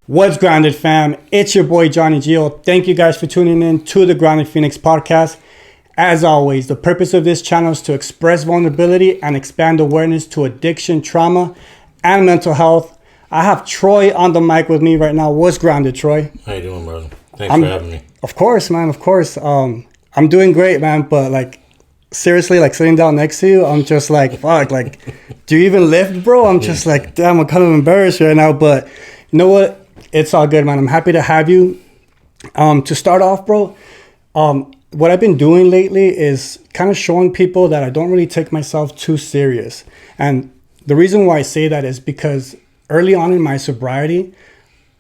What's grounded, fam? It's your boy Johnny Gio. Thank you guys for tuning in to the Grounded Phoenix podcast. As always, the purpose of this channel is to express vulnerability and expand awareness to addiction, trauma, and mental health. I have Troy on the mic with me right now. What's grounded, Troy? How you doing, brother? Thanks for having me. Of course, man. Of course. I'm doing great, man. But seriously, sitting down next to you, I'm just like, fuck. Do you even lift, bro? I'm just like, damn. I'm kind of embarrassed right now. But you know what? It's all good, man. I'm happy to have you. To start off, bro, what I've been doing lately is kind of showing people that I don't really take myself too serious. And the reason why I say that is because early on in my sobriety,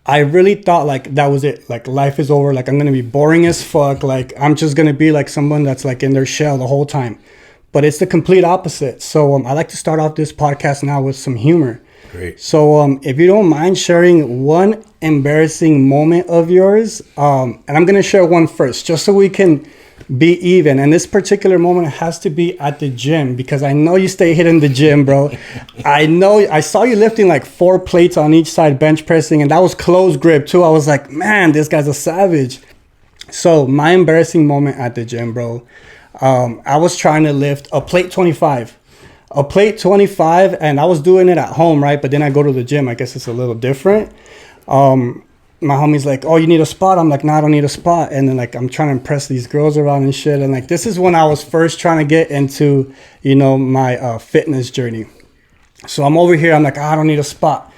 I really thought that was it. Life is over. I'm going to be boring as fuck. I'm just going to be someone that's in their shell the whole time. But it's the complete opposite. So I like to start off this podcast now with some humor. Great. So if you don't mind sharing one embarrassing moment of yours, and I'm going to share one first, just so we can be even. And this particular moment has to be at the gym, because I know you stay hitting the gym, bro. I know I saw you lifting 4 plates on each side, bench pressing, and that was close grip too. I was like, man, this guy's a savage. So my embarrassing moment at the gym, bro, I was trying to lift a plate 25. And I was doing it at home, right? But then I go to the gym. I guess it's a little different. My homie's like, oh, you need a spot? I'm like, no, I don't need a spot. And then I'm trying to impress these girls around and shit. And this is when I was first trying to get into, my fitness journey. So I'm over here. I'm like, I don't need a spot.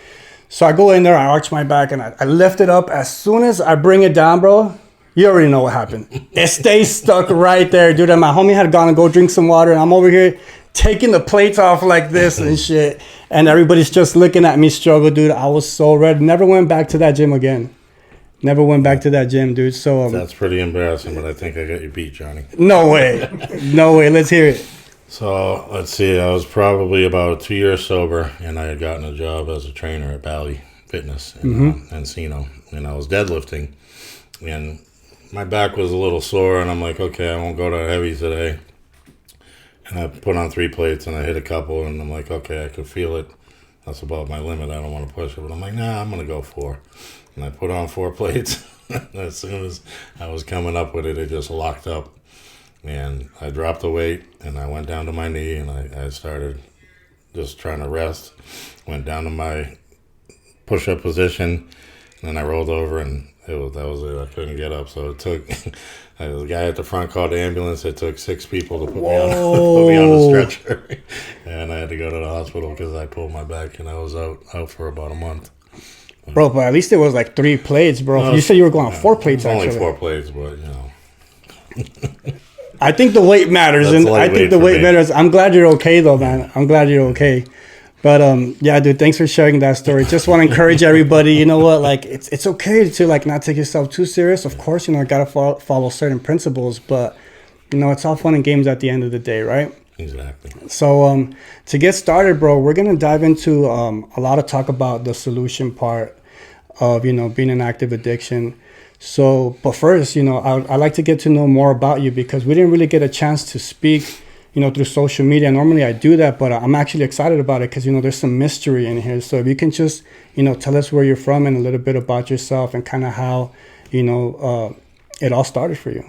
So I go in there, I arch my back, and I lift it up. As soon as I bring it down, bro, you already know what happened. It stays stuck right there, dude. And my homie had gone to go drink some water, and I'm over here taking the plates off like this and shit. And everybody's just looking at me struggle, dude. I was so red. Never went back to that gym again. Never went back to that gym, dude. So that's pretty embarrassing, but I think I got you beat, Johnny. No way. No way. Let's hear it. So let's see. I was probably about 2 years sober, and I had gotten a job as a trainer at Bally Fitness in Encino, and I was deadlifting, and my back was a little sore, and I'm like, okay, I won't go to heavy today. And I put on 3 plates, and I hit a couple, and I'm like, okay, I could feel it. That's about my limit. I don't want to push it. But I'm like, nah, I'm going to go 4. And I put on 4 plates. As soon as I was coming up with it, it just locked up. And I dropped the weight, and I went down to my knee, and I started just trying to rest. Went down to my push-up position, and then I rolled over, and that was it. I couldn't get up. So it took... The guy at the front called the ambulance. It took 6 people to put me on the stretcher, and I had to go to the hospital because I pulled my back, and I was out for about a month. Bro, but at least it was 3 plates, bro. No, you said you were going on 4 plates, only actually. Only 4 plates, but I think the weight matters, matters. I'm glad you're okay, though, man. I'm glad you're okay. But yeah, dude, thanks for sharing that story. Just want to encourage everybody. You know what? It's okay to not take yourself too serious. Of course, gotta follow certain principles, but it's all fun and games at the end of the day, right? Exactly. So to get started, bro, we're gonna dive into a lot of talk about the solution part of being an active addiction. So, but first, I'd like to get to know more about you, because we didn't really get a chance to speak through social media. Normally I do that, but I'm actually excited about it because, there's some mystery in here. So if you can just, tell us where you're from and a little bit about yourself and kind of how, it all started for you.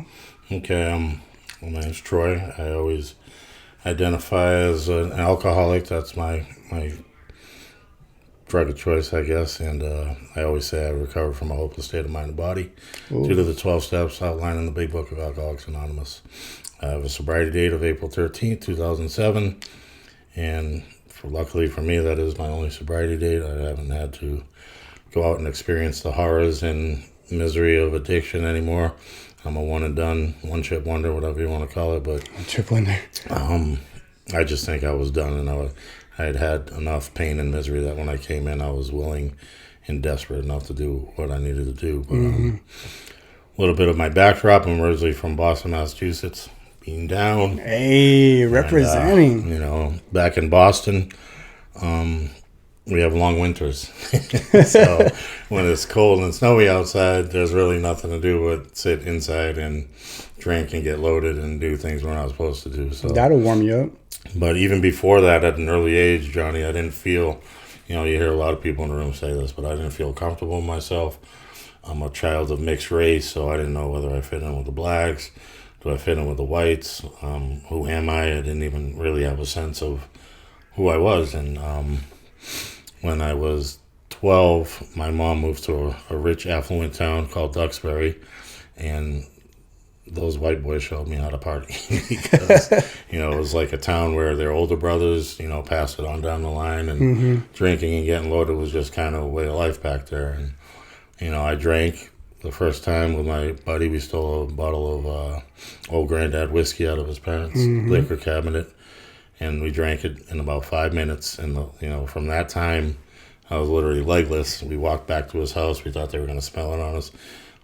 Okay. My name's Troy. I always identify as an alcoholic. That's my drug of choice, I guess. And I always say I recovered from a hopeless state of mind and body due to the 12 steps outlined in the Big Book of Alcoholics Anonymous. I have a sobriety date of April 13th, 2007, and luckily for me, that is my only sobriety date. I haven't had to go out and experience the horrors and misery of addiction anymore. I'm a one and done, one-trip wonder, whatever you want to call it. But one-trip wonder. I just think I was done, and I had enough pain and misery that when I came in, I was willing and desperate enough to do what I needed to do. But a little bit of my backdrop: I'm originally from Boston, Massachusetts. Being down. Hey, representing. And, back in Boston, we have long winters. So when it's cold and snowy outside, there's really nothing to do but sit inside and drink and get loaded and do things we're not supposed to do. So that'll warm you up. But even before that, at an early age, Johnny, I didn't feel, you know, you hear a lot of people in the room say this, but I didn't feel comfortable with myself. I'm a child of mixed race, so I didn't know whether I fit in with the blacks. Do I fit in with the whites? Who am I? I didn't even really have a sense of who I was. And when I was 12, my mom moved to a rich, affluent town called Duxbury, and those white boys showed me how to party because, you know, it was like a town where their older brothers, you know, passed it on down the line, and drinking and getting loaded was just kind of a way of life back there. And, you know, I drank the first time with my buddy. We stole a bottle of old granddad whiskey out of his parents' liquor cabinet, and we drank it in about 5 minutes. And, you know, from that time, I was literally legless. We walked back to his house. We thought they were going to smell it on us.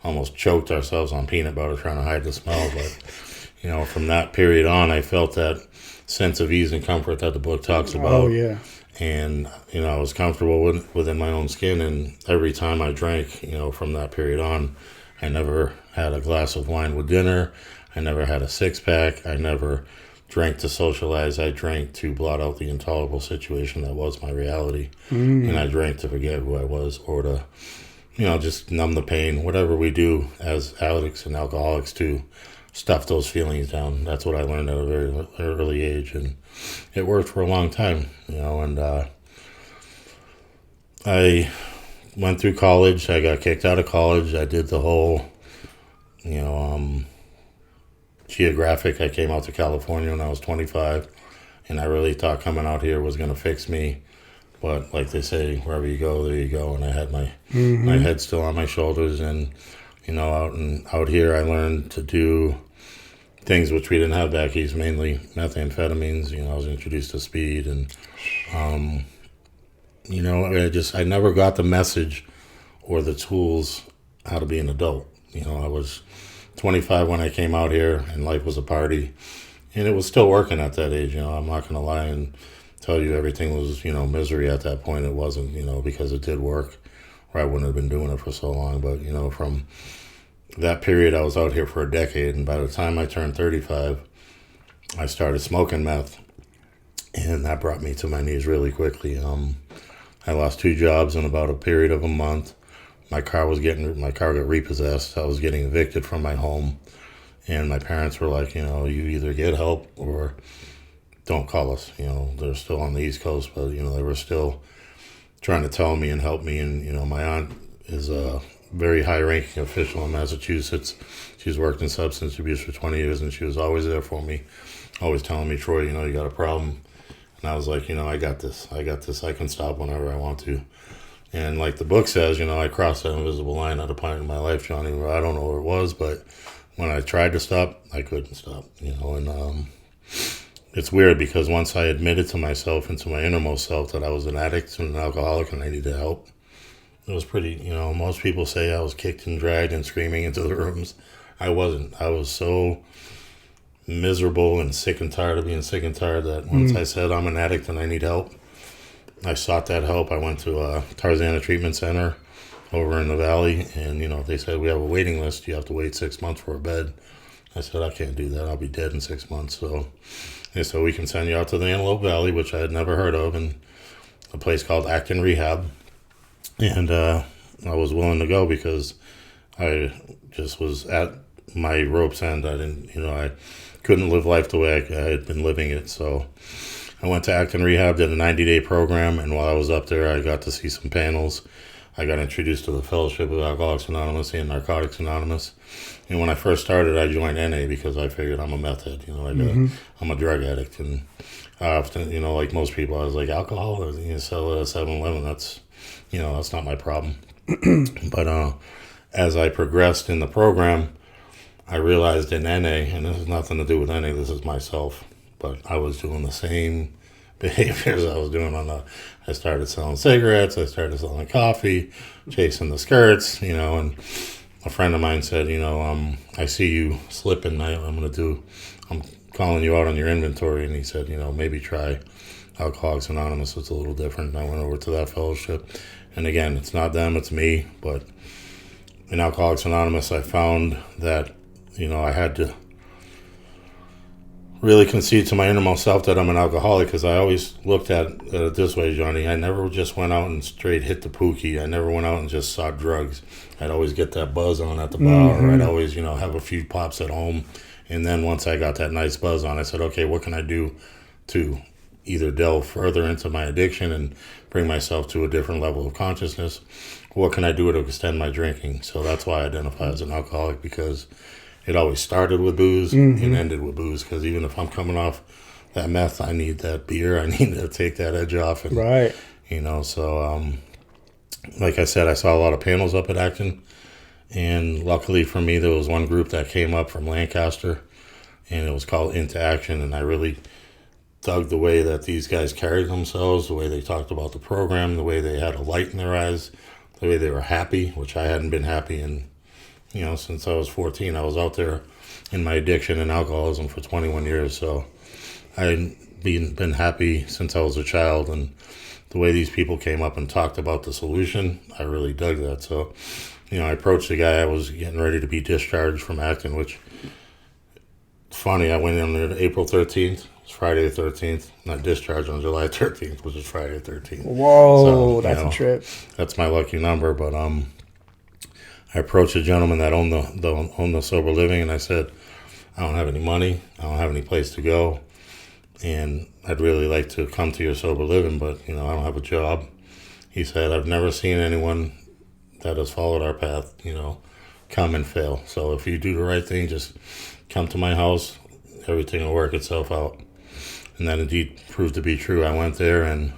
Almost choked ourselves on peanut butter trying to hide the smell. But, you know, from that period on, I felt that sense of ease and comfort that the book talks about. Oh, yeah. And, you know, I was comfortable within my own skin. And every time I drank, you know, from that period on, I never had a glass of wine with dinner. I never had a six-pack. I never drank to socialize. I drank to blot out the intolerable situation that was my reality. And I drank to forget who I was, or to, you know, just numb the pain, whatever we do as addicts and alcoholics to stuff those feelings down. That's what I learned at a very early age, and it worked for a long time, you know. And I went through college. I got kicked out of college. I did the whole, you know, geographic. I came out to California when I was 25, and I really thought coming out here was going to fix me. But like they say, wherever you go, there you go. And I had my my head still on my shoulders. And, you know, out here, I learned to do things which we didn't have back east, mainly methamphetamines. You know, I was introduced to speed. And, you know, I never got the message or the tools how to be an adult. You know, I was 25 when I came out here, and life was a party. And it was still working at that age. You know, I'm not going to lie and tell you everything was, you know, misery at that point. It wasn't, you know, because it did work, or I wouldn't have been doing it for so long. But, you know, from that period, I was out here for a decade. And by the time I turned 35, I started smoking meth. And that brought me to my knees really quickly. I lost 2 jobs in about a period of a month. My car got repossessed. I was getting evicted from my home. And my parents were like, you know, you either get help or don't call us. You know, they're still on the East Coast, but, you know, they were still trying to tell me and help me. And, you know, my aunt is a very high-ranking official in Massachusetts. She's worked in substance abuse for 20 years, and she was always there for me, always telling me, Troy, you know, you got a problem. And I was like, you know, I got this. I can stop whenever I want to. And like the book says, you know, I crossed that invisible line at a point in my life, Johnny, where I don't know where it was, but when I tried to stop, I couldn't stop, you know. And it's weird because once I admitted to myself and to my innermost self that I was an addict and an alcoholic and I needed help, it was pretty, you know, most people say I was kicked and dragged and screaming into the rooms. I wasn't. I was so miserable and sick and tired of being sick and tired that once I said I'm an addict and I need help, I sought that help. I went to a Tarzana treatment center over in the valley, and, you know, they said, we have a waiting list. You have to wait 6 months for a bed. I said, I can't do that. I'll be dead in 6 months. So they said, we can send you out to the Antelope Valley, which I had never heard of, and a place called Acton Rehab. And I was willing to go because I just was at my rope's end. I couldn't live life the way I had been living it. So I went to Acton Rehab, did a 90-day program, and while I was up there, I got to see some panels. I got introduced to the Fellowship of Alcoholics Anonymous and Narcotics Anonymous. And when I first started, I joined NA because I figured I'm a meth head, you know, I'm a drug addict. And I often, you know, like most people, I was like, alcohol, or, you know, sell it at 7-Eleven, that's not my problem. But as I progressed in the program, I realized in NA, and this has nothing to do with NA, this is myself, but I was doing the same behaviors I was doing I started selling cigarettes, I started selling coffee, chasing the skirts, you know. And a friend of mine said, you know, I see you slipping, I'm calling you out on your inventory. And he said, you know, maybe try Alcoholics Anonymous, it's a little different. And I went over to that fellowship, and again, it's not them, it's me. But in Alcoholics Anonymous, I found that, you know, I had to really concede to my innermost self that I'm an alcoholic, because I always looked at it this way, Johnny. I never just went out and straight hit the pookie. I never went out and just sought drugs. I'd always get that buzz on at the bar, or I'd always, have a few pops at home. And then once I got that nice buzz on, I said, okay, what can I do to either delve further into my addiction and bring myself to a different level of consciousness? What can I do to extend my drinking? So that's why I identify as an alcoholic, because it always started with booze and ended with booze. Because even if I'm coming off that meth, I need that beer. I need to take that edge off. And, Right. So like I said, I saw a lot of panels up at Acton. And luckily for me, there was one group that came up from Lancaster, and it was called Into Action. And I really dug the way that these guys carried themselves, the way they talked about the program, the way they had a light in their eyes, the way they were happy, which I hadn't been happy in, since I was 14. I was out there in my addiction and alcoholism for 21 years. So I'd been happy since I was a child. And the way these people came up and talked about the solution, I really dug that. So, I approached the guy. I was getting ready to be discharged from Acton, which, funny, I went in there April 13th. It's Friday the 13th. Not discharged on July 13th, which is Friday the 13th. Whoa, So, that's a trip. That's my lucky number. But I approached a gentleman that owned the sober living, and I said, I don't have any money. I don't have any place to go, and I'd really like to come to your sober living, but I don't have a job. He said, I've never seen anyone that has followed our path, come and fail. So if you do the right thing, just come to my house. Everything will work itself out. And that indeed proved to be true. I went there, and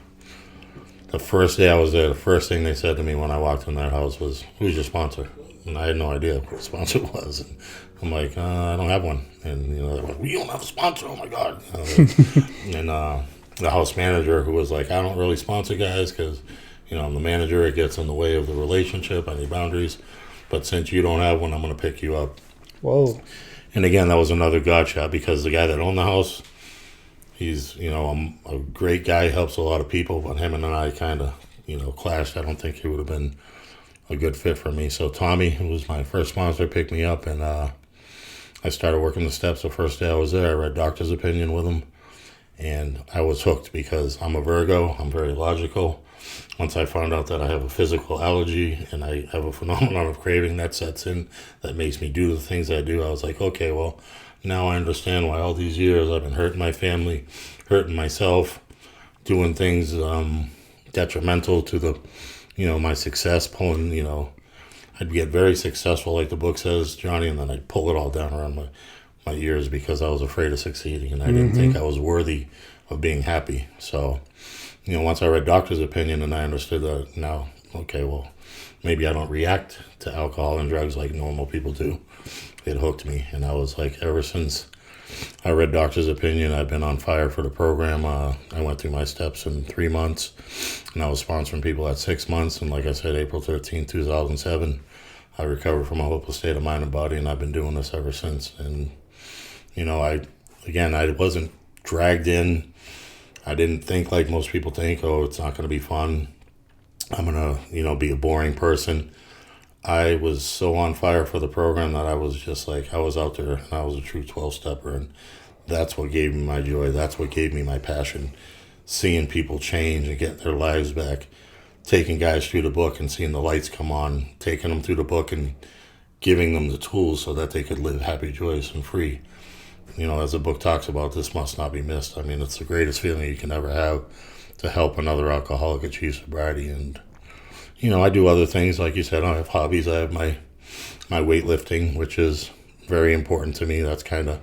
the first day I was there, the first thing they said to me when I walked in that house was, who's your sponsor? And I had no idea who the sponsor was. And I'm like, I don't have one. And, they're like, we don't have a sponsor. Oh, my God. And the house manager, who was like, I don't really sponsor guys because, I'm the manager. It gets in the way of the relationship. I need boundaries. But since you don't have one, I'm going to pick you up. Whoa. And again, that was another God shot, because the guy that owned the house, he's, a great guy, helps a lot of people, but him and I kind of, clashed. I don't think he would have been a good fit for me. So Tommy, who was my first sponsor, picked me up, and I started working the steps the first day I was there. I read doctor's opinion with him, and I was hooked because I'm a Virgo. I'm very logical. Once I found out that I have a physical allergy and I have a phenomenon of craving that sets in, that makes me do the things I do, I was like, okay, well, now I understand why all these years I've been hurting my family, hurting myself, doing things detrimental to the, my success, pulling, I'd get very successful, like the book says, Johnny, and then I'd pull it all down around my ears because I was afraid of succeeding, and I didn't think I was worthy of being happy. So, once I read doctor's opinion and I understood that now, okay, well, maybe I don't react to alcohol and drugs like normal people do. It hooked me, and I was like, ever since I read doctor's opinion, I've been on fire for the program. I went through my steps in 3 months, and I was sponsoring people at 6 months. And like I said, April 13, 2007, I recovered from a hopeless state of mind and body, and I've been doing this ever since. And, I wasn't dragged in. I didn't think like most people think, oh, it's not going to be fun. I'm going to, be a boring person. I was so on fire for the program that I was just like, I was out there and I was a true 12-stepper. And that's what gave me my joy. That's what gave me my passion. Seeing people change and get their lives back. Taking guys through the book and seeing the lights come on. Taking them through the book and giving them the tools so that they could live happy, joyous, and free. As the book talks about, this must not be missed. I mean, it's the greatest feeling you can ever have to help another alcoholic achieve sobriety. And, I do other things. Like you said, I have hobbies. I have my weightlifting, which is very important to me. That's kind of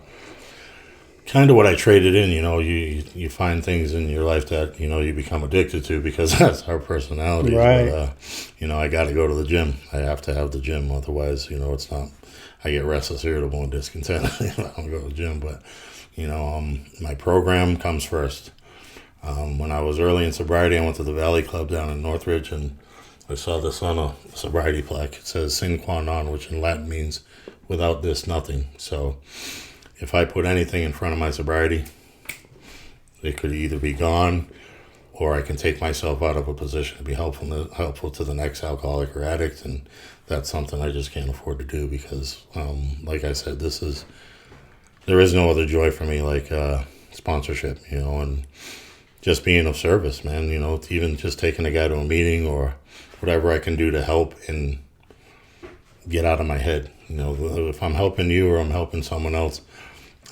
what I traded in. You find things in your life that, you become addicted to because that's our personality. Right. But, I got to go to the gym. I have to have the gym. Otherwise, it's not. I get restless, irritable, and discontent. I don't go to the gym, but my program comes first. When I was early in sobriety, I went to the Valley Club down in Northridge, and I saw this on a sobriety plaque. It says "sine qua non," which in Latin means "without this, nothing." So, if I put anything in front of my sobriety, it could either be gone, or I can take myself out of a position to be helpful to the next alcoholic or addict, and that's something I just can't afford to do because, like I said, this is there is no other joy for me like sponsorship, and just being of service, man. Even just taking a guy to a meeting or whatever I can do to help and get out of my head. If I'm helping you or I'm helping someone else,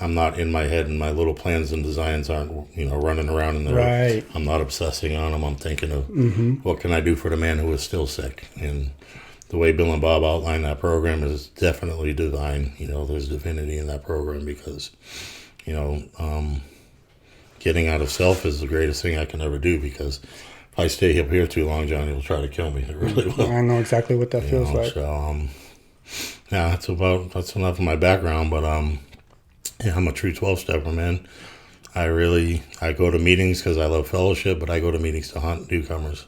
I'm not in my head, and my little plans and designs aren't, running around in there. Right. I'm not obsessing on them. I'm thinking of what can I do for the man who is still sick. And the way Bill and Bob outlined that program is definitely divine. There's divinity in that program because, getting out of self is the greatest thing I can ever do, because if I stay up here too long, Johnny will try to kill me. It really will. I know exactly what that feels like. So, yeah, that's enough of my background, but yeah, I'm a true 12-stepper, man. I go to meetings because I love fellowship, but I go to meetings to hunt newcomers.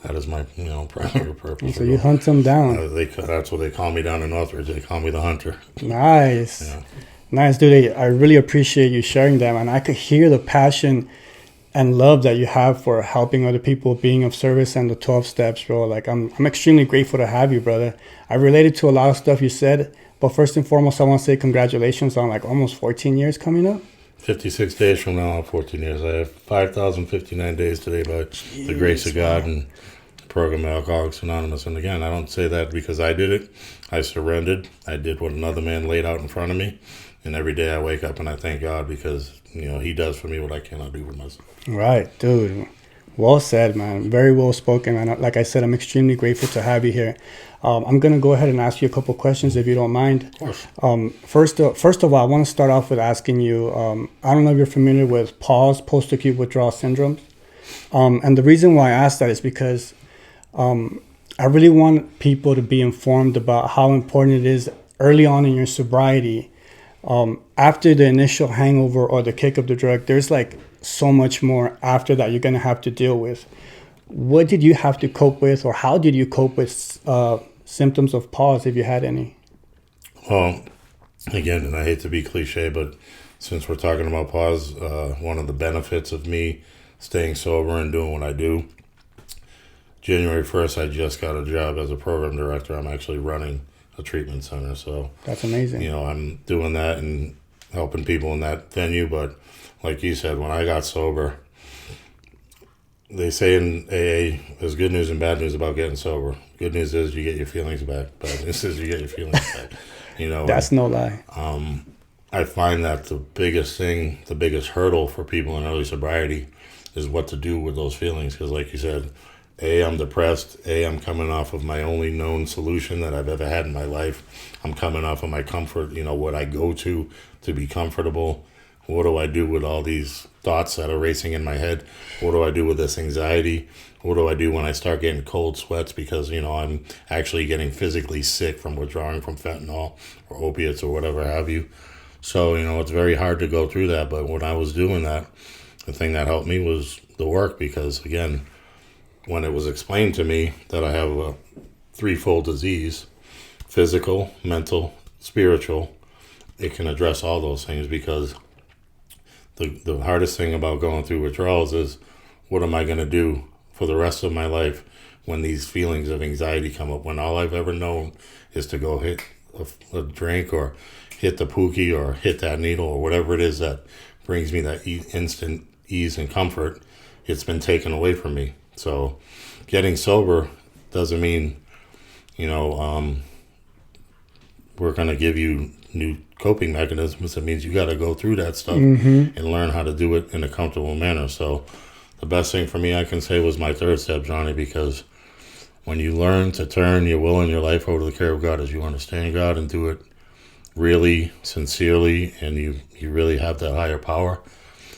That is my, primary purpose. So you hunt them down. That's what they call me down in Northridge. They call me the hunter. Nice. Yeah. Nice, dude. I really appreciate you sharing them, and I could hear the passion and love that you have for helping other people, being of service, and the 12 steps, bro. Like, I'm extremely grateful to have you, brother. I related to a lot of stuff you said, but first and foremost, I want to say congratulations on like almost 14 years coming up. 56 days from now, 14 years. I have 5,059 days today by the grace of God and the program of Alcoholics Anonymous. And again, I don't say that because I did it. I surrendered. I did what another man laid out in front of me. And every day I wake up and I thank God because, he does for me what I cannot do for myself. Right, dude. Well said, man. Very well spoken. And like I said, I'm extremely grateful to have you here. I'm going to go ahead and ask you a couple questions if you don't mind. Of course. First of all, I want to start off with asking you, I don't know if you're familiar with PAWS, post-acute withdrawal syndrome. And the reason why I ask that is because I really want people to be informed about how important it is early on in your sobriety. After the initial hangover or the kick of the drug, there's like so much more after that you're going to have to deal with. What did you have to cope with, or how did you cope with symptoms of PAWS, if you had any? Well, again, and I hate to be cliche, but since we're talking about PAWS, one of the benefits of me staying sober and doing what I do, January 1st, I just got a job as a program director. I'm actually running a treatment center. So that's amazing. I'm doing that and helping people in that venue. But like you said, when I got sober, they say in AA, there's good news and bad news about getting sober. Good news is you get your feelings back. Bad news is you get your feelings back. That's no lie. I find that the biggest hurdle for people in early sobriety is what to do with those feelings. Because like you said, I'm depressed. I'm coming off of my only known solution that I've ever had in my life. I'm coming off of my comfort, what I go to be comfortable. What do I do with all these thoughts that are racing in my head? What do I do with this anxiety? What do I do when I start getting cold sweats because, I'm actually getting physically sick from withdrawing from fentanyl or opiates or whatever have you? So, it's very hard to go through that. But when I was doing that, the thing that helped me was the work because, again, when it was explained to me that I have a threefold disease, physical, mental, spiritual, it can address all those things because the hardest thing about going through withdrawals is what am I going to do for the rest of my life when these feelings of anxiety come up, when all I've ever known is to go hit a drink or hit the pookie or hit that needle or whatever it is that brings me that instant ease and comfort. It's been taken away from me. So getting sober doesn't mean, we're going to give you new coping mechanisms. It means you got to go through that stuff and learn how to do it in a comfortable manner. So the best thing for me I can say was my third step, Johnny, because when you learn to turn your will and your life over to the care of God as you understand God and do it really sincerely and you really have that higher power,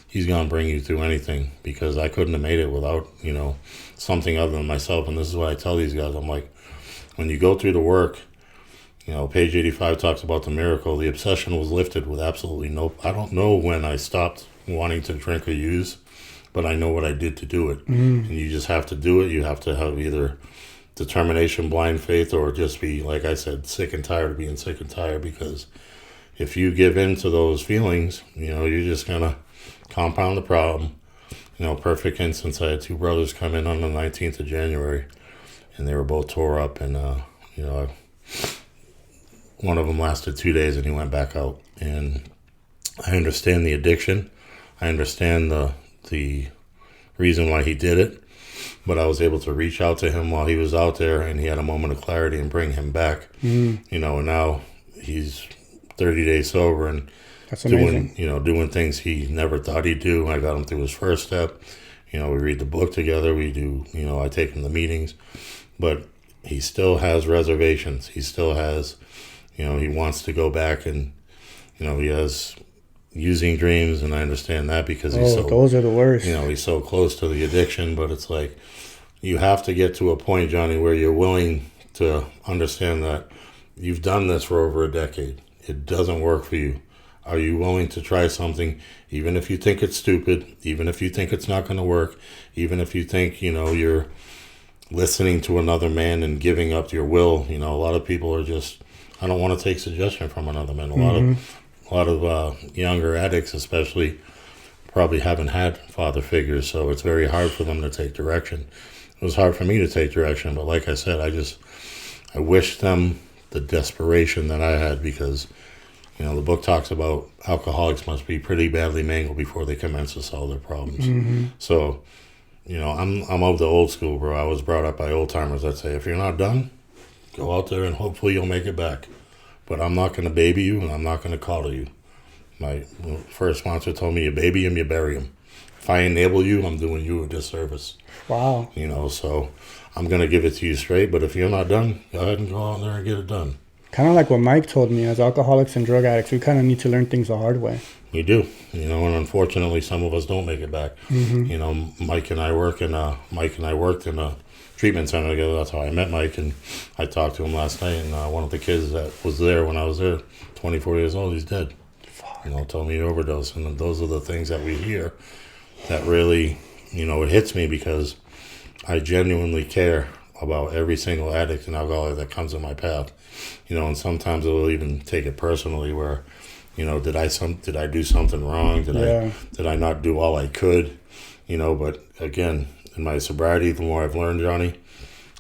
He's going to bring you through anything because I couldn't have made it without, something other than myself. And this is what I tell these guys. I'm like, when you go through the work, page 85 talks about the miracle. The obsession was lifted with absolutely I don't know when I stopped wanting to drink or use, but I know what I did to do it. And you just have to do it. You have to have either determination, blind faith, or just be, like I said, sick and tired of being sick and tired. Because if you give in to those feelings, you're just going to compound the problem. Perfect instance, I had two brothers come in on the 19th of January, and they were both tore up, and, one of them lasted 2 days, and he went back out. And I understand the addiction. I understand the reason why he did it. But I was able to reach out to him while he was out there, and he had a moment of clarity and bring him back. You know, and now he's 30 days sober and That's amazing. doing things he never thought he'd do. I got him through his first step. You know, we read the book together. We do, I take him to meetings. But he still has reservations. He still has, he wants to go back, and, he has using dreams, and I understand that because those are the worst. He's so close to the addiction. But it's like, you have to get to a point, Johnny, where you're willing to understand that you've done this for over a decade. It doesn't work for you. Are you willing to try something, even if you think it's stupid, even if you think it's not going to work, even if you think, you're listening to another man and giving up your will? A lot of people are just, I don't want to take suggestion from another man. A lot of younger addicts, especially, probably haven't had father figures, so it's very hard for them to take direction. It was hard for me to take direction, but like I said, I wish them the desperation that I had, because, the book talks about alcoholics must be pretty badly mangled before they commence to solve their problems. So, I'm of the old school, bro. I was brought up by old timers that say, if you're not done, go out there and hopefully you'll make it back. But I'm not going to baby you, and I'm not going to coddle you. My first sponsor told me, you baby him, you bury him. If I enable you, I'm doing you a disservice. Wow. So I'm going to give it to you straight, but if you're not done, go ahead and go out there and get it done. Kind of like what Mike told me, as alcoholics and drug addicts, we kind of need to learn things the hard way. We do, and unfortunately, some of us don't make it back. Mike and I worked in a treatment center together. That's how I met Mike, and I talked to him last night, and one of the kids that was there when I was there, 24 years old, he's dead. Told me he overdosed, and those are the things that we hear that really, it hits me, because I genuinely care about every single addict and alcoholic that comes in my path. And sometimes it'll even take it personally, where, did I do something wrong? Did I not do all I could? But again, in my sobriety, the more I've learned, Johnny,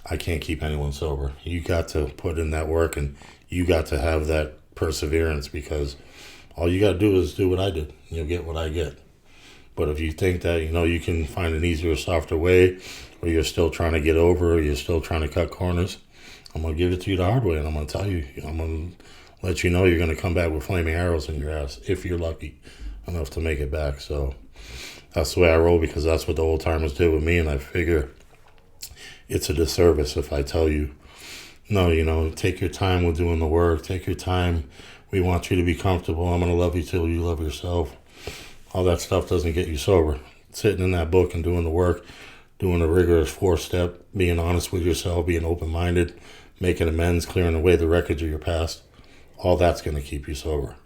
I can't keep anyone sober. You got to put in that work, and you got to have that perseverance, because all you got to do is do what I did. You'll get what I get. But if you think that, you can find an easier, softer way, or you're still trying to get over, or you're still trying to cut corners, I'm going to give it to you the hard way, and I'm going to tell you, I'm going to let you know you're going to come back with flaming arrows in your ass, if you're lucky enough to make it back. So that's the way I roll, because that's what the old timers did with me, and I figure it's a disservice if I tell you, no, take your time with doing the work, take your time. We want you to be comfortable. I'm going to love you till you love yourself. All that stuff doesn't get you sober. Sitting in that book and doing the work, doing a rigorous 4-step, being honest with yourself, being open-minded, making amends, clearing away the wreckage of your past, all that's going to keep you sober.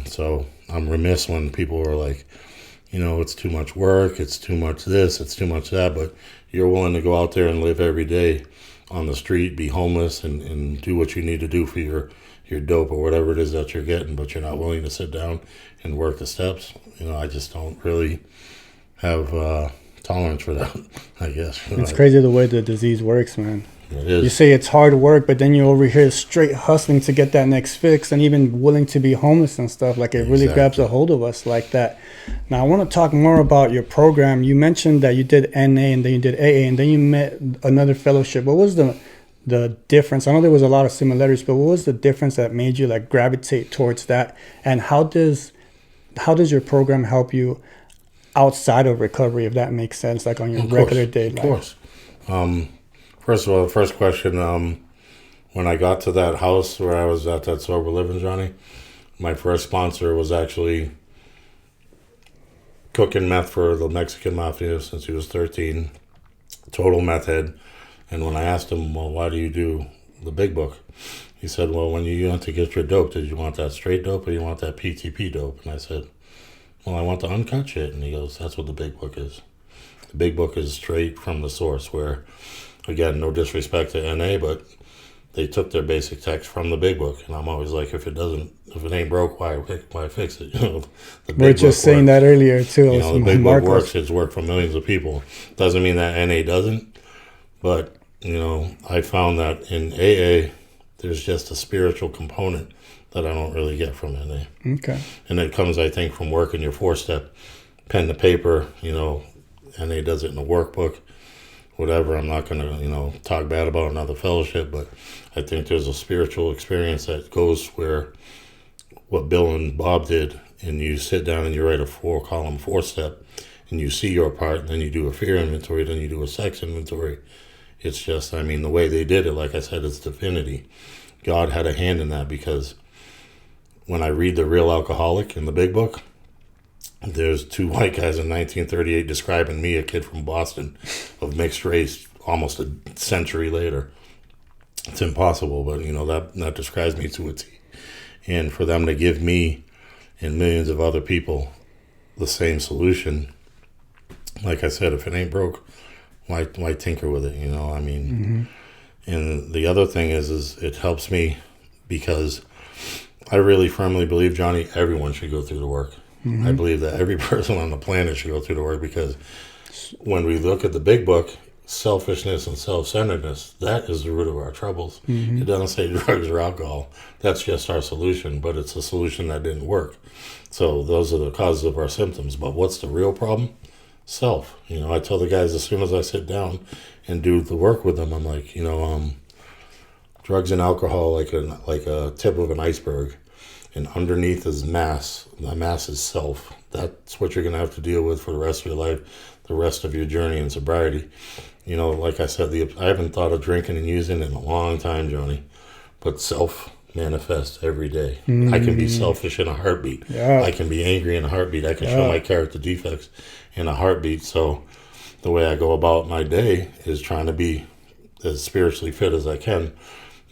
So I'm remiss when people are like, it's too much work, it's too much this, it's too much that, but you're willing to go out there and live every day on the street, be homeless, and do what you need to do for your dope or whatever it is that you're getting, but you're not willing to sit down and work the steps. I just don't really have tolerance for that, I guess. It's crazy the way the disease works, man. It is. You say it's hard work, but then you're over here straight hustling to get that next fix, and even willing to be homeless and stuff. Like, it really grabs a hold of us like that. Now, I want to talk more about your program. You mentioned that you did NA, and then you did AA, and then you met another fellowship. What was the difference? I know there was a lot of similarities, but what was the difference that made you like gravitate towards that? And how does your program help you outside of recovery, if that makes sense, like on your regular day life? Of course. First of all, the first question, when I got to that house where I was at that sober living, Johnny, my first sponsor was actually cooking meth for the Mexican mafia since he was 13, total meth head. And when I asked him, well, why do you do the big book? He said, well, when you went to get your dope, did you want that straight dope or you want that PTP dope? And I said, well, I want the uncut shit. And he goes, that's what the big book is. The big book is straight from the source, where, again, no disrespect to NA, but they took their basic text from the big book. And I'm always like, if it ain't broke, why fix it? The big We're just saying that earlier too. The big book works. It's worked for millions of people. Doesn't mean that NA doesn't. But, I found that in AA, there's just a spiritual component that I don't really get from NA. Okay. And it comes, I think, from working your 4-step, pen to paper, NA does it in a workbook, whatever. I'm not going to, talk bad about another fellowship, but I think there's a spiritual experience that goes where what Bill and Bob did, and you sit down and you write a 4-column 4-step, and you see your part, and then you do a fear inventory, then you do a sex inventory. It's just, the way they did it, like I said, it's divinity. God had a hand in that, because when I read The Real Alcoholic in the big book, there's 2 white guys in 1938 describing me, a kid from Boston, of mixed race, almost a century later. It's impossible, but, that describes me to a T. And for them to give me and millions of other people the same solution, like I said, if it ain't broke, why tinker with it, Mm-hmm. And the other thing is it helps me because I really firmly believe, Johnny, everyone should go through the work. Mm-hmm. I believe that every person on the planet should go through the work, because when we look at the big book, selfishness and self-centeredness, that is the root of our troubles. Mm-hmm. It doesn't say drugs or alcohol. That's just our solution, but it's a solution that didn't work. So those are the causes of our symptoms. But what's the real problem? Self. I tell the guys as soon as I sit down and do the work with them, I'm like, drugs and alcohol like a tip of an iceberg, and underneath is mass. The mass is self. That's what you're going to have to deal with for the rest of your life, the rest of your journey in sobriety. Like I said, I haven't thought of drinking and using in a long time, Johnny, but self manifests every day. Mm-hmm. I can be selfish in a heartbeat. Yeah. I can be angry in a heartbeat. I can show my character defects in a heartbeat. So the way I go about my day is trying to be as spiritually fit as I can.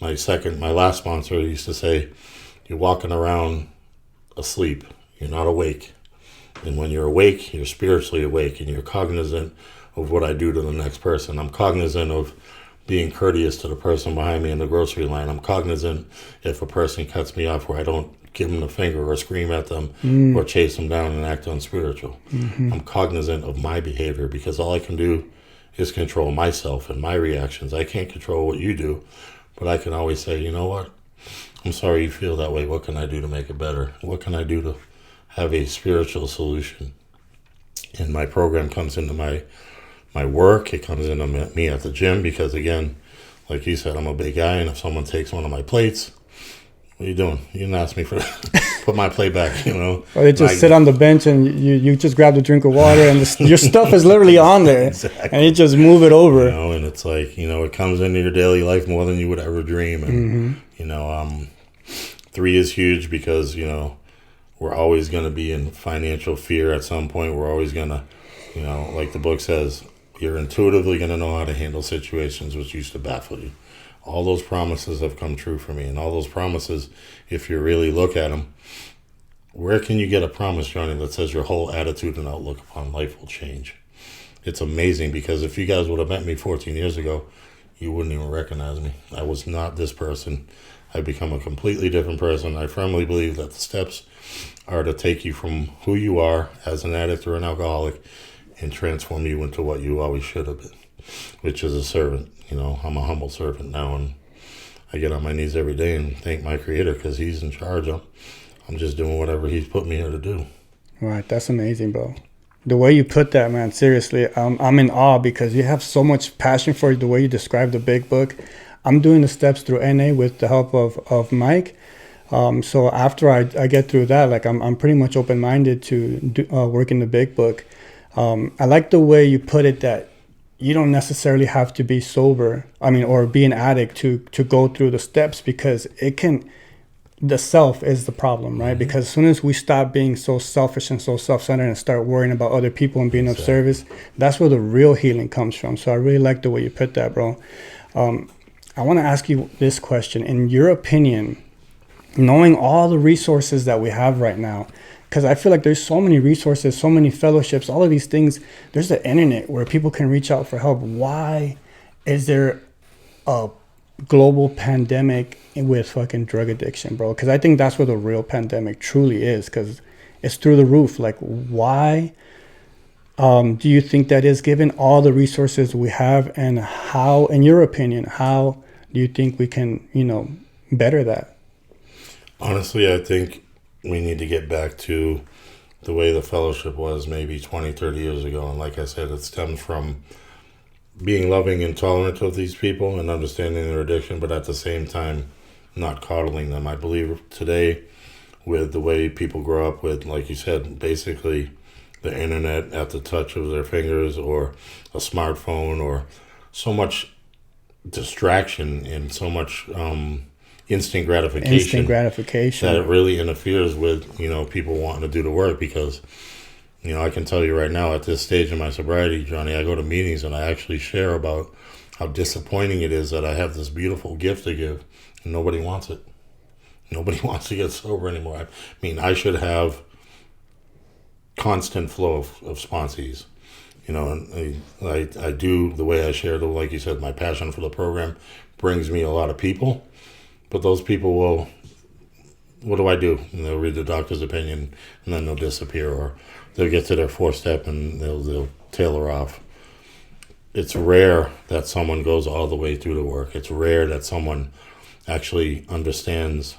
My last sponsor used to say, you're walking around asleep. You're not awake. And when you're awake, you're spiritually awake, and you're cognizant of what I do to the next person. I'm cognizant of being courteous to the person behind me in the grocery line. I'm cognizant if a person cuts me off, where I don't give them the finger or scream at them or chase them down and act unspiritual. Mm-hmm. I'm cognizant of my behavior, because all I can do is control myself and my reactions. I can't control what you do, but I can always say, you know what? I'm sorry you feel that way. What can I do to make it better? What can I do to have a spiritual solution? And my program comes into my work. It comes into me at the gym, because, again, like you said, I'm a big guy, and if someone takes one of my plates, what are you doing? You didn't ask me for that. Put my plate back, Or they just sit on the bench, and you just grab a drink of water, and your stuff is literally on there. Exactly. And you just move it over. And it's like, it comes into your daily life more than you would ever dream. And, 3 is huge, because, we're always going to be in financial fear at some point. We're always going to, like the book says, you're intuitively going to know how to handle situations which used to baffle you. All those promises have come true for me. And all those promises, if you really look at them, where can you get a promise, Johnny, that says your whole attitude and outlook upon life will change? It's amazing, because if you guys would have met me 14 years ago, you wouldn't even recognize me. I was not this person. I've become a completely different person. I firmly believe that the steps are to take you from who you are as an addict or an alcoholic and transform you into what you always should have been, which is a servant. I'm a humble servant now, and I get on my knees every day and thank my Creator, because He's in charge. I'm just doing whatever He's put me here to do. Right, that's amazing, bro. The way you put that, man, seriously, I'm in awe, because you have so much passion for the way you describe the big book. I'm doing the steps through NA with the help of Mike. So after I get through that, like I'm pretty much open-minded to work in the big book. I like the way you put it, that you don't necessarily have to be sober, or be an addict to go through the steps, because the self is the problem, right? Mm-hmm. Because as soon as we stop being so selfish and so self-centered and start worrying about other people and being of service, that's where the real healing comes from. So I really like the way you put that, bro. I want to ask you this question. In your opinion, knowing all the resources that we have right now, because I feel like there's so many resources, so many fellowships, all of these things. There's the internet where people can reach out for help. Why is there a global pandemic with fucking drug addiction, bro? Because I think that's where the real pandemic truly is, because it's through the roof. Like, why do you think that is, given all the resources we have? And how, in your opinion, how do you think we can, better that? Honestly, I think we need to get back to the way the fellowship was maybe 20, 30 years ago. And like I said, it stems from being loving and tolerant of these people and understanding their addiction, but at the same time, not coddling them. I believe today, with the way people grow up with, like you said, basically the internet at the touch of their fingers or a smartphone or so much distraction and so much instant gratification that it really interferes with, people wanting to do the work. Because, I can tell you right now at this stage in my sobriety, Johnny, I go to meetings and I actually share about how disappointing it is that I have this beautiful gift to give and nobody wants it. Nobody wants to get sober anymore. I mean, I should have constant flow of sponsees. And I do the way I share, like you said, my passion for the program brings me a lot of people. But those people will, what do I do? And they'll read the doctor's opinion and then they'll disappear, or they'll get to their fourth step and they'll tailor off. It's rare that someone goes all the way through the work. It's rare that someone actually understands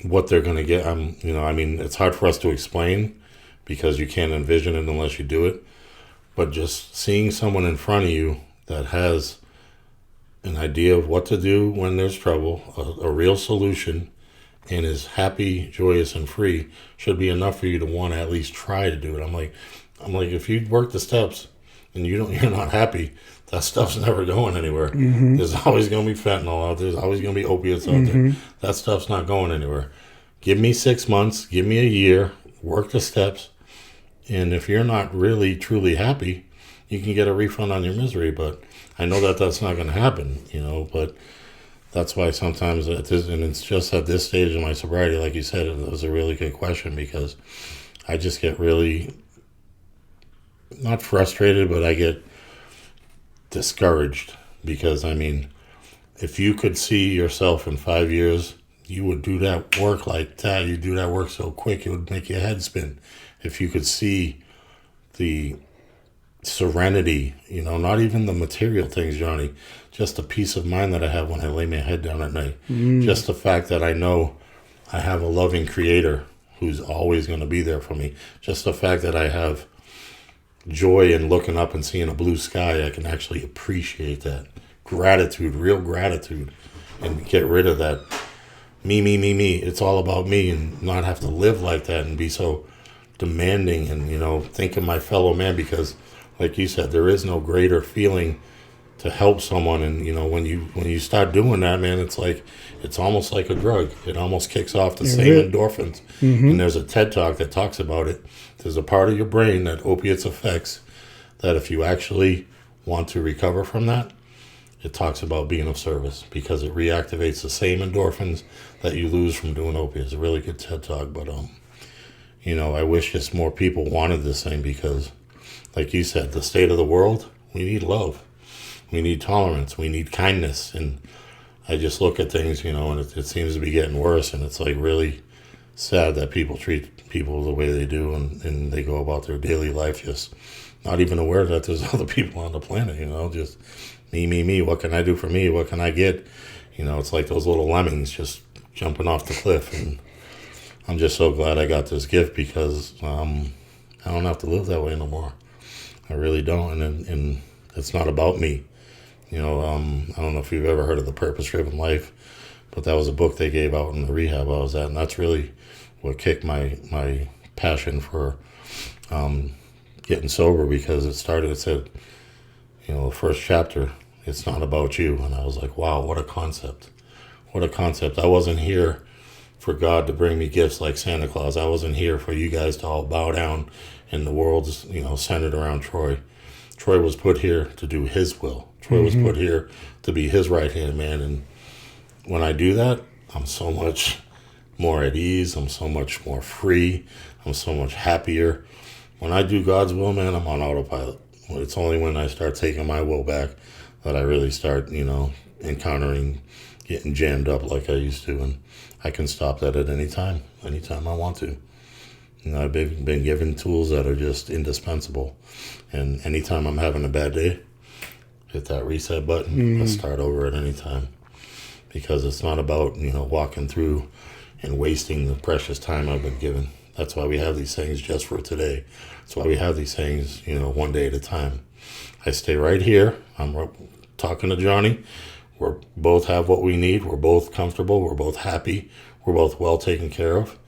what they're going to get. It's hard for us to explain because you can't envision it unless you do it. But just seeing someone in front of you that has an idea of what to do when there's trouble, a real solution, and is happy, joyous, and free should be enough for you to want to at least try to do it. I'm like, if you work the steps and you're not happy, that stuff's never going anywhere. Mm-hmm. There's always going to be fentanyl out there. There's always going to be opiates out there. That stuff's not going anywhere. Give me 6 months, give me a year, work the steps, and if you're not really, truly happy, you can get a refund on your misery. But I know that that's not going to happen, but that's why sometimes and it's just at this stage in my sobriety, like you said, it was a really good question, because I just get really, not frustrated, but I get discouraged. Because, if you could see yourself in 5 years, you would do that work like that. You do that work so quick, it would make your head spin. If you could see the serenity, not even the material things, Johnny, just the peace of mind that I have when I lay my head down at night. Just the fact that I know I have a loving creator who's always going to be there for me. Just the fact that I have joy in looking up and seeing a blue sky, I can actually appreciate that. Gratitude, real gratitude, and get rid of that me. It's all about me, and not have to live like that and be so demanding and, think of my fellow man. Because like you said, there is no greater feeling to help someone. And, when you start doing that, man, it's almost like a drug. It almost kicks off the same endorphins. Mm-hmm. And there's a TED Talk that talks about it. There's a part of your brain that opiates affects that if you actually want to recover from that, it talks about being of service, because it reactivates the same endorphins that you lose from doing opiates. A really good TED Talk. But, I wish just more people wanted this thing, because like you said, the state of the world, we need love. We need tolerance. We need kindness. And I just look at things, and it seems to be getting worse. And it's really sad that people treat people the way they do, and they go about their daily life just not even aware that there's other people on the planet, just me. What can I do for me? What can I get? It's like those little lemmings just jumping off the cliff. And I'm just so glad I got this gift, because I don't have to live that way no more. I really don't. And it's not about me. I don't know if you've ever heard of The Purpose-Driven Life, but that was a book they gave out in the rehab I was at. And that's really what kicked my passion for getting sober, because it said, the first chapter, it's not about you. And I was like, wow, what a concept. What a concept. I wasn't here for God to bring me gifts like Santa Claus. I wasn't here for you guys to all bow down and the world's, centered around Troy. Troy was put here to do his will. Troy was put here to be his right-hand man. And when I do that, I'm so much more at ease. I'm so much more free. I'm so much happier. When I do God's will, man, I'm on autopilot. It's only when I start taking my will back that I really start, encountering getting jammed up like I used to. And I can stop that at any time I want to. I've been given tools that are just indispensable. And anytime I'm having a bad day, hit that reset button. Let's start over at any time. because it's not about, walking through and wasting the precious time I've been given. That's why we have these things just for today. That's why we have these things, one day at a time. I stay right here. I'm talking to Johnny. We both have what we need. We're both comfortable. We're both happy. We're both well taken care of.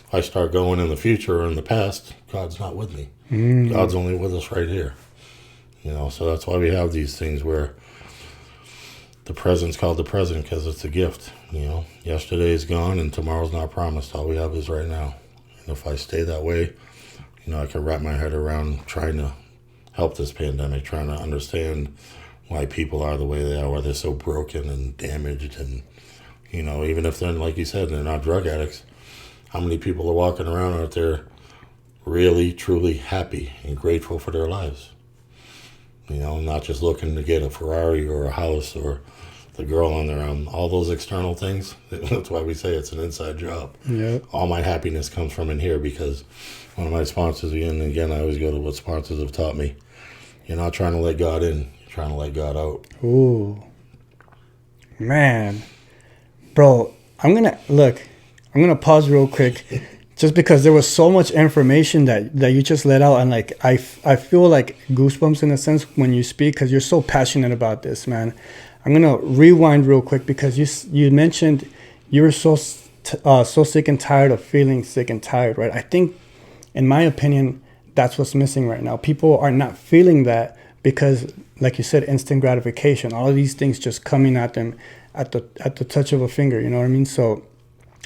If I start going in the future or in the past, God's not with me. God's only with us right here. So that's why we have these things where the present's called the present because it's a gift. Yesterday's gone and tomorrow's not promised. All we have is right now. And if I stay that way, I can wrap my head around trying to help this pandemic, trying to understand why people are the way they are, why they're so broken and damaged. And, even if they're, like you said, they're not drug addicts, how many people are walking around out there really, truly happy and grateful for their lives? Not just looking to get a Ferrari or a house or the girl on their own. All those external things, that's why we say it's an inside job. Yep. All my happiness comes from in here because one of my sponsors, and again, I always go to what sponsors have taught me. You're not trying to let God in, you're trying to let God out. Ooh. Man. Bro, I'm going to pause real quick just because there was so much information that you just let out. And I feel like goosebumps in a sense when you speak because you're so passionate about this, man. I'm going to rewind real quick because you mentioned you were so sick and tired of feeling sick and tired, right? I think, in my opinion, that's what's missing right now. People are not feeling that because, like you said, instant gratification, all of these things just coming at them at the touch of a finger, you know what I mean? So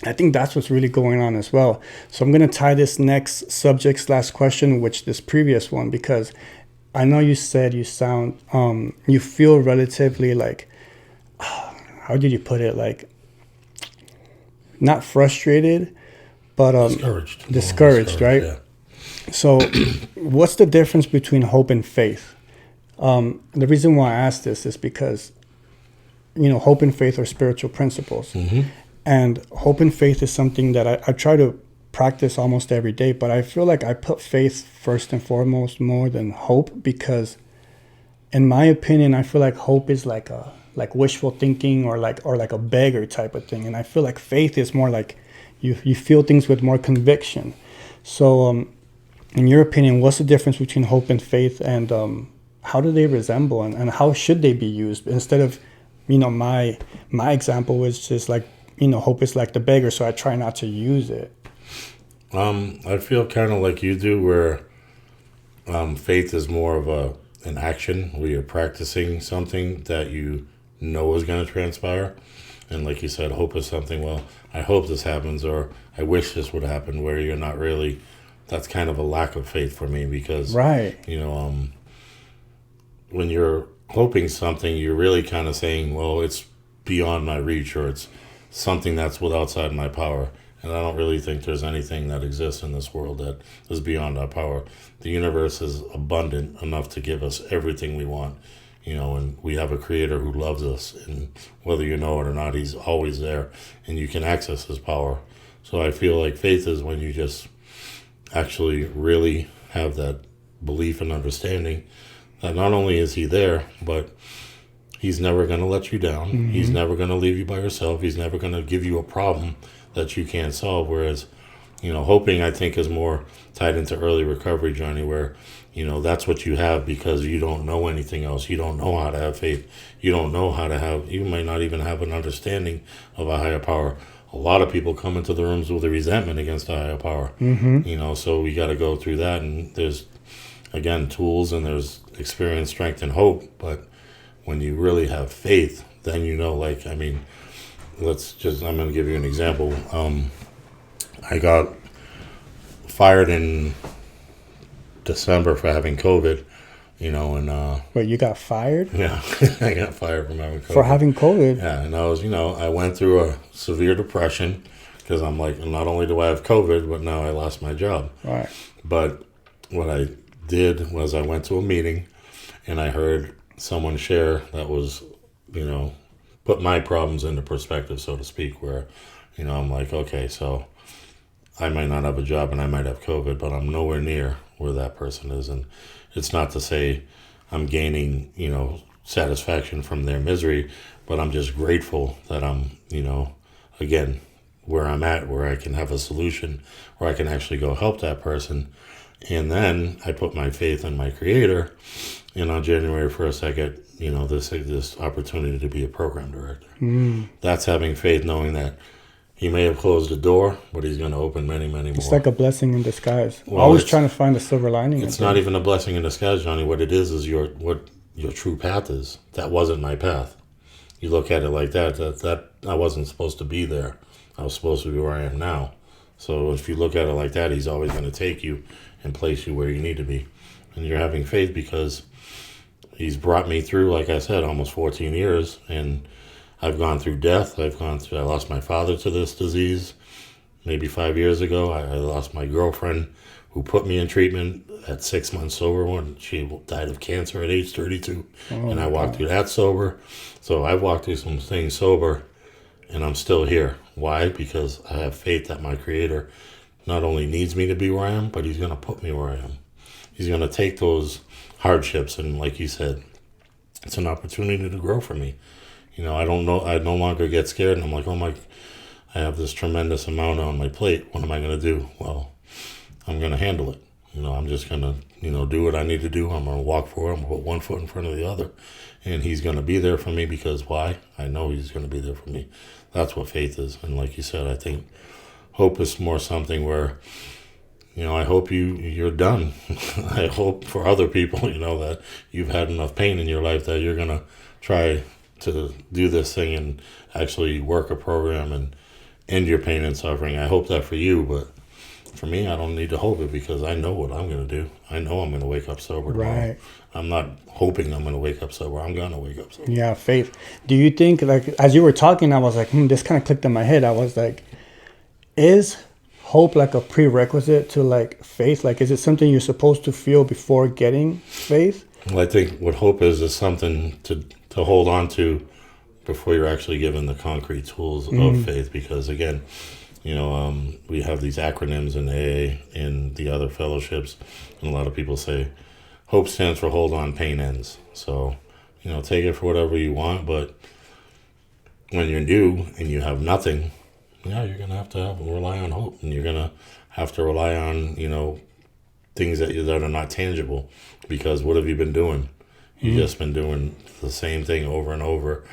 I think that's what's really going on as well. So I'm going to tie this next subject / question, which this previous one, because I know you said you sound, you feel relatively like, how did you put it? Like, not frustrated, but discouraged, right? Yeah. So what's the difference between hope and faith? The reason why I ask this is because, hope and faith are spiritual principles. Mm-hmm. And hope and faith is something that I try to practice almost every day, but I feel like I put faith first and foremost more than hope because, in my opinion, I feel like hope is like wishful thinking or like a beggar type of thing, and I feel like faith is more like you feel things with more conviction. So, in your opinion, what's the difference between hope and faith, and how do they resemble, and how should they be used instead of, my example was just like, hope is like the beggar, so I try not to use it. I feel kind of like you do, where faith is more of an action where you're practicing something that you know is going to transpire. And like you said, hope is something, well, I hope this happens, or I wish this would happen, where you're not really, that's kind of a lack of faith for me because, right. When you're hoping something, you're really kind of saying, well, it's beyond my reach, or it's something that's outside my power. And I don't really think there's anything that exists in this world that is beyond our power. The universe is abundant enough to give us everything we want, and we have a creator who loves us. And whether you know it or not, he's always there, and you can access his power. So I feel like faith is when you just actually really have that belief and understanding that not only is he there, but he's never going to let you down. Mm-hmm. He's never going to leave you by yourself. He's never going to give you a problem that you can't solve. Whereas, hoping, I think, is more tied into early recovery journey, where, that's what you have because you don't know anything else. You don't know how to have faith. You don't know how to have, you might not even have an understanding of a higher power. A lot of people come into the rooms with a resentment against a higher power. Mm-hmm. So we got to go through that. And there's, again, tools, and there's experience, strength, and hope. But when you really have faith, then I'm going to give you an example. I got fired in December for having COVID, and... Wait, you got fired? Yeah, I got fired from having COVID. For having COVID? Yeah, and I was, I went through a severe depression because I'm like, not only do I have COVID, but now I lost my job. Right. But what I did was I went to a meeting, and I heard someone share that was, put my problems into perspective, so to speak, where, I'm like, okay, so I might not have a job and I might have COVID, but I'm nowhere near where that person is. And it's not to say I'm gaining, satisfaction from their misery, but I'm just grateful that I'm, again, where I'm at, where I can have a solution, where I can actually go help that person. And then I put my faith in my Creator, and on January 1st, I get, this opportunity to be a program director. That's having faith, knowing that he may have closed the door, but he's going to open many, many more. It's like a blessing in disguise. Well, Always trying to find the silver lining. It's not even a blessing in disguise, Johnny. What it is what your true path is. That wasn't my path. You look at it like that I wasn't supposed to be there. I was supposed to be where I am now. So if you look at it like that, he's always going to take you and place you where you need to be. And you're having faith because he's brought me through, like I said, almost 14 years. And I've gone through death. I lost my father to this disease maybe 5 years ago. I lost my girlfriend who put me in treatment at 6 months sober when she died of cancer at age 32. And I walked through that sober. So I've walked through some things sober, and I'm still here. Why? Because I have faith that my Creator not only needs me to be where I am, but he's going to put me where I am. He's going to take those hardships, and like you said, it's an opportunity to grow for me. I don't know. I no longer get scared, and I'm like, I have this tremendous amount on my plate. What am I going to do? Well, I'm going to handle it. I'm just going to, do what I need to do. I'm going to walk forward. I'm going to put one foot in front of the other. And he's going to be there for me because why? I know he's going to be there for me. That's what faith is. And like you said, I think hope is more something where, I hope you're done. I hope for other people, that you've had enough pain in your life that you're going to try to do this thing and actually work a program and end your pain and suffering. I hope that for you, but for me, I don't need to hope it because I know what I'm going to do. I know I'm going to wake up sober tomorrow. Right. I'm not hoping I'm going to wake up sober. I'm going to wake up sober. Yeah, faith. Do you think, as you were talking, I was like, this kind of clicked in my head. I was like, is hope like a prerequisite to faith? Is it something you're supposed to feel before getting faith? Well, I think what hope is something to hold on to before you're actually given the concrete tools of faith. Because again, we have these acronyms in AA and the other fellowships, and a lot of people say hope stands for hold on, pain ends. So, take it for whatever you want, but when you're new and you have nothing, you're going to have to rely on hope, and you're going to have to rely on, things that are not tangible, because what have you been doing? You've just been doing the same thing over and over,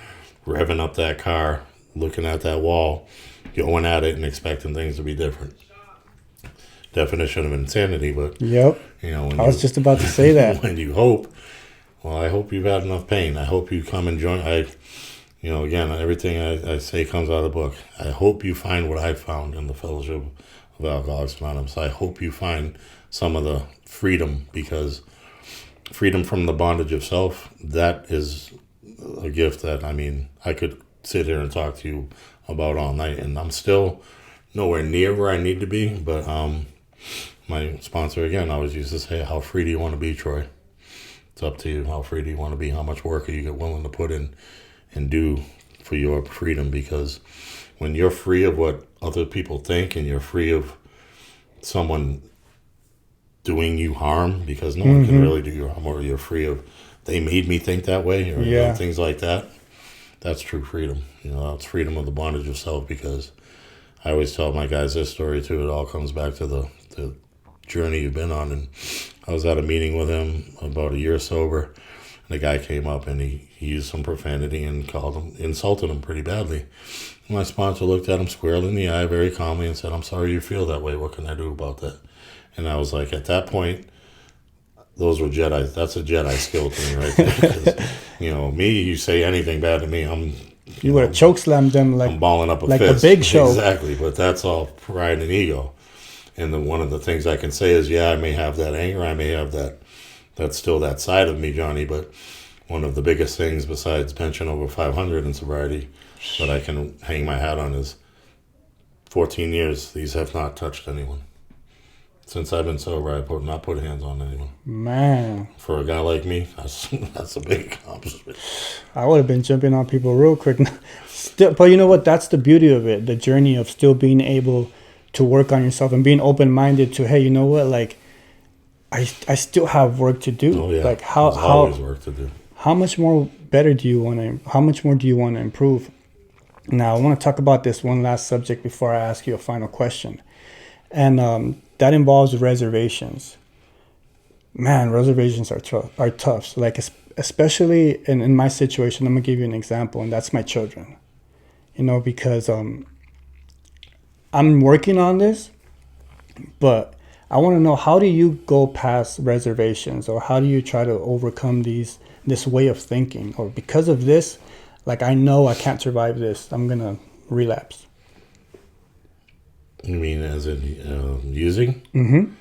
revving up that car, looking at that wall, going at it and expecting things to be different. Definition of insanity, but yep. I was just about to say that. When you hope, well, I hope you've had enough pain. I hope you come and join. Again, everything I say comes out of the book. I hope you find what I found in the Fellowship of Alcoholics Anonymous. I hope you find some of the freedom, because freedom from the bondage of self, that is a gift that, I could sit here and talk to you about all night, and I'm still nowhere near where I need to be, but my sponsor, again, always used to say, how free do you want to be, Troy? It's up to you. How free do you want to be? How much work are you willing to put in and do for your freedom? Because when you're free of what other people think, and you're free of someone doing you harm, because no one can really do you harm, or you're free of, they made me think that way, or things like that. That's true freedom. It's freedom of the bondage of self, because I always tell my guys this story too. It all comes back to the journey you've been on. And I was at a meeting with him about a year sober, and the guy came up and he used some profanity and insulted him pretty badly. My sponsor looked at him squarely in the eye very calmly and said, "I'm sorry you feel that way. What can I do about that?" And I was like, at that point, those were Jedi. That's a Jedi skill to me right there. 'Cause, me, you say anything bad to me, you would have chokeslammed them I'm balling up a like fist. a big show. Exactly, but that's all pride and ego. And then one of the things I can say is, I may have that anger, I may have that's still that side of me, Johnny, but one of the biggest things besides benching over 500 in sobriety that I can hang my hat on is 14 years, these have not touched anyone. Since I've been sober, I have not put hands on anyone. Man. For a guy like me, that's a big accomplishment. I would have been jumping on people real quick. But you know what? That's the beauty of it. The journey of still being able to work on yourself and being open-minded to, hey, you know what? I still have work to do. Oh, yeah. There's always work to do. How much more better do you want to? How much more do you want to improve? Now, I want to talk about this one last subject before I ask you a final question, and that involves reservations. Man, reservations are tough. Like especially in my situation, I'm gonna give you an example, and that's my children. You know, because I'm working on this, but I want to know, how do you go past reservations, or how do you try to overcome this way of thinking, or because of this, like, I know I can't survive this, I'm gonna relapse. You mean as in using? Mm-hmm.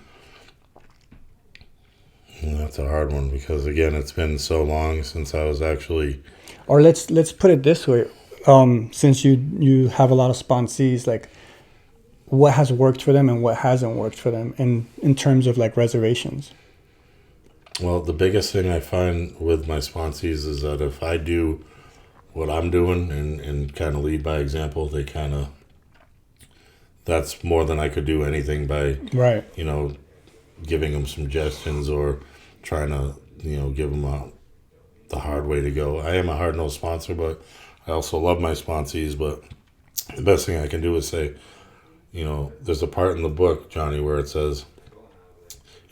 That's a hard one because, again, it's been so long since I was actually... Or let's put it this way. Since you have a lot of sponsees, like, what has worked for them and what hasn't worked for them in terms of, like, reservations? Well, the biggest thing I find with my sponsees is that if I do what I'm doing and kind of lead by example, they kind of... That's more than I could do anything by, Right. Giving them suggestions or trying to, give them the hard way to go. I am a hard-nosed sponsor, but I also love my sponsees. But the best thing I can do is say, there's a part in the book, Johnny, where it says,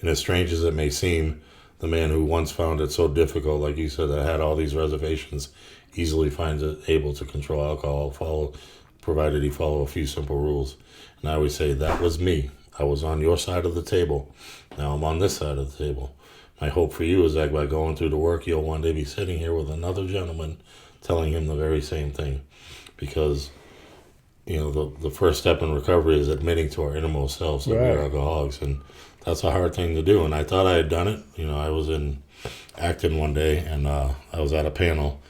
and as strange as it may seem, the man who once found it so difficult, like you said, that had all these reservations, easily finds it able to control alcohol, provided he follow a few simple rules. And I always say, that was me. I was on your side of the table. Now I'm on this side of the table. My hope for you is that by going through the work, you'll one day be sitting here with another gentleman telling him the very same thing. Because, the first step in recovery is admitting to our innermost selves that we're alcoholics. And that's a hard thing to do. And I thought I had done it. I was in Acton one day, and I was at a panel,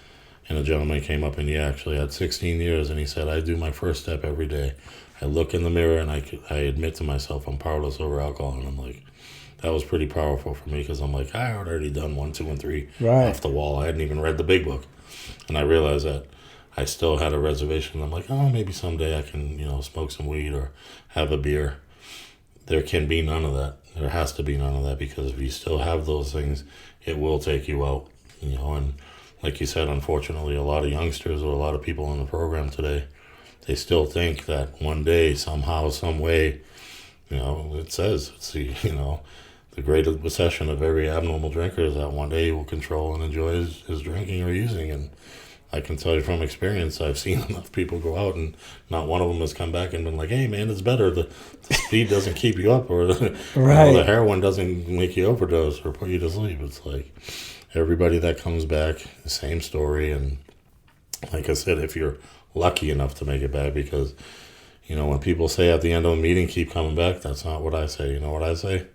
and a gentleman came up, and he actually had 16 years, and he said, I do my first step every day. I look in the mirror, and I admit to myself I'm powerless over alcohol. And I'm like, that was pretty powerful for me, because I'm like, I had already done 1, 2, and 3 off the wall. I hadn't even read the big book. And I realized that I still had a reservation. I'm like, maybe someday I can, smoke some weed or have a beer. There can be none of that. There has to be none of that, because if you still have those things, it will take you out, and like you said, unfortunately, a lot of youngsters or a lot of people in the program today, they still think that one day, somehow, some way, it says, it's the great obsession of every abnormal drinker is that one day he will control and enjoy his drinking or using. And I can tell you from experience, I've seen enough people go out and not one of them has come back and been like, hey, man, it's better. The speed doesn't keep you up, or the heroin doesn't make you overdose or put you to sleep. It's like everybody that comes back, the same story. And like I said, if you're lucky enough to make it back, because, when people say at the end of a meeting, keep coming back, that's not what I say. You know what I say?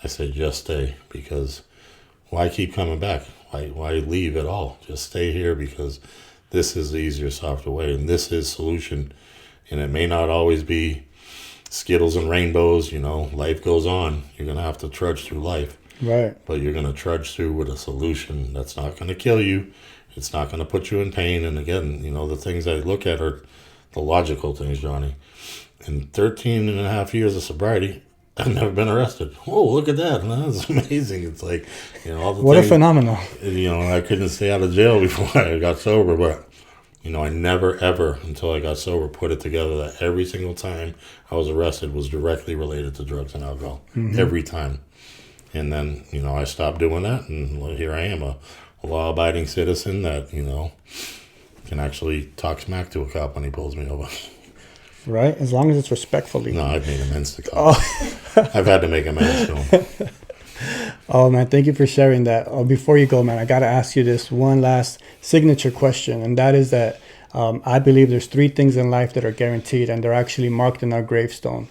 I say, just stay, because why keep coming back? Why leave at all? Just stay here, because this is the easier, softer way, and this is solution. And it may not always be Skittles and rainbows, life goes on. You're going to have to trudge through life. Right. But you're going to trudge through with a solution that's not going to kill you. It's not going to put you in pain. And again, the things I look at are the logical things, Johnny. In 13 and a half years of sobriety, I've never been arrested. Oh, look at that. That's amazing. It's like, all the what things, a phenomenon. I couldn't stay out of jail before I got sober, but, I never, ever, until I got sober, put it together that every single time I was arrested was directly related to drugs and alcohol. Mm-hmm. Every time. And then, I stopped doing that, and here I am, a law-abiding citizen that, can actually talk smack to a cop when he pulls me over. Right? As long as it's respectfully. No, I've made amends to cops. I've had to make amends to them. Oh, man, thank you for sharing that. Before you go, man, I got to ask you this one last signature question, and that is that I believe there's 3 things in life that are guaranteed, and they're actually marked in our gravestone.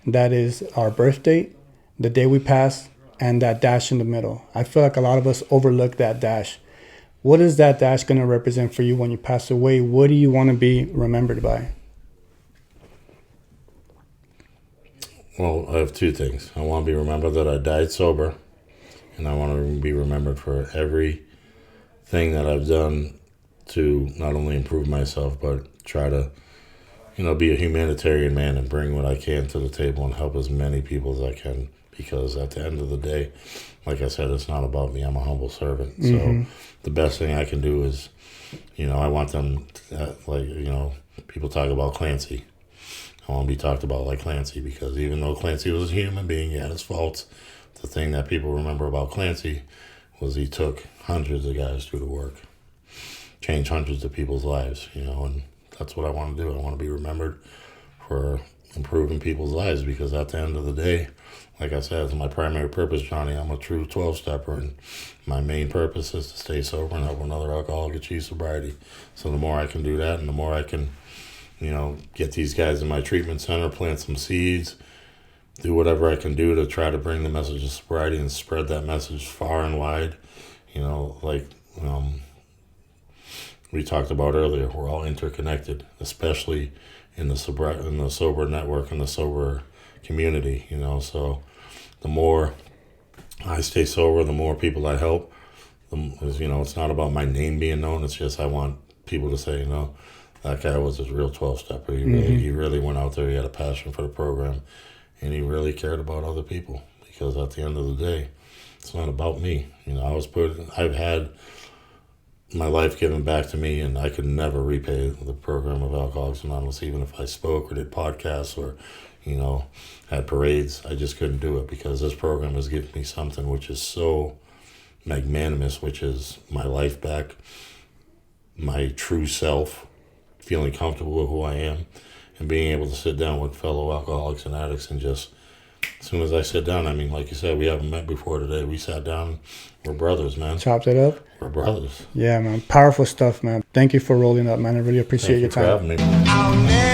And that is our birth date, the day we pass, and that dash in the middle. I feel like a lot of us overlook that dash. What is that dash going to represent for you when you pass away? What do you want to be remembered by? Well, I have 2 things. I want to be remembered that I died sober, and I want to be remembered for everything that I've done to not only improve myself, but try to, be a humanitarian man and bring what I can to the table and help as many people as I can. Because at the end of the day, like I said, it's not about me. I'm a humble servant. So the best thing I can do is, I want them to, people talk about Clancy. I want to be talked about like Clancy, because even though Clancy was a human being, he had his faults. The thing that people remember about Clancy was he took hundreds of guys through the work, changed hundreds of people's lives, and that's what I want to do. I want to be remembered for improving people's lives, because at the end of the day, like I said, it's my primary purpose, Johnny. I'm a true 12-stepper, and my main purpose is to stay sober and help another alcoholic achieve sobriety. So the more I can do that, and the more I can, get these guys in my treatment center, plant some seeds, do whatever I can do to try to bring the message of sobriety and spread that message far and wide. We talked about earlier, we're all interconnected, especially in the sober network and the sober community. So the more I stay sober, the more people I help. It's not about my name being known. It's just I want people to say, that guy was a real 12-stepper. He really went out there. He had a passion for the program, and he really cared about other people. Because at the end of the day, it's not about me. I've had my life given back to me, and I could never repay the program of Alcoholics Anonymous, even if I spoke or did podcasts or, had parades. I just couldn't do it, because this program has given me something which is so magnanimous, which is my life back, my true self, feeling comfortable with who I am, and being able to sit down with fellow alcoholics and addicts and just, as soon as I sit down, like you said, we haven't met before today. We sat down. We're brothers, man. Chopped it up. We're brothers. Yeah, man. Powerful stuff, man. Thank you for rolling up, man. I really appreciate your time. Thank you for having me.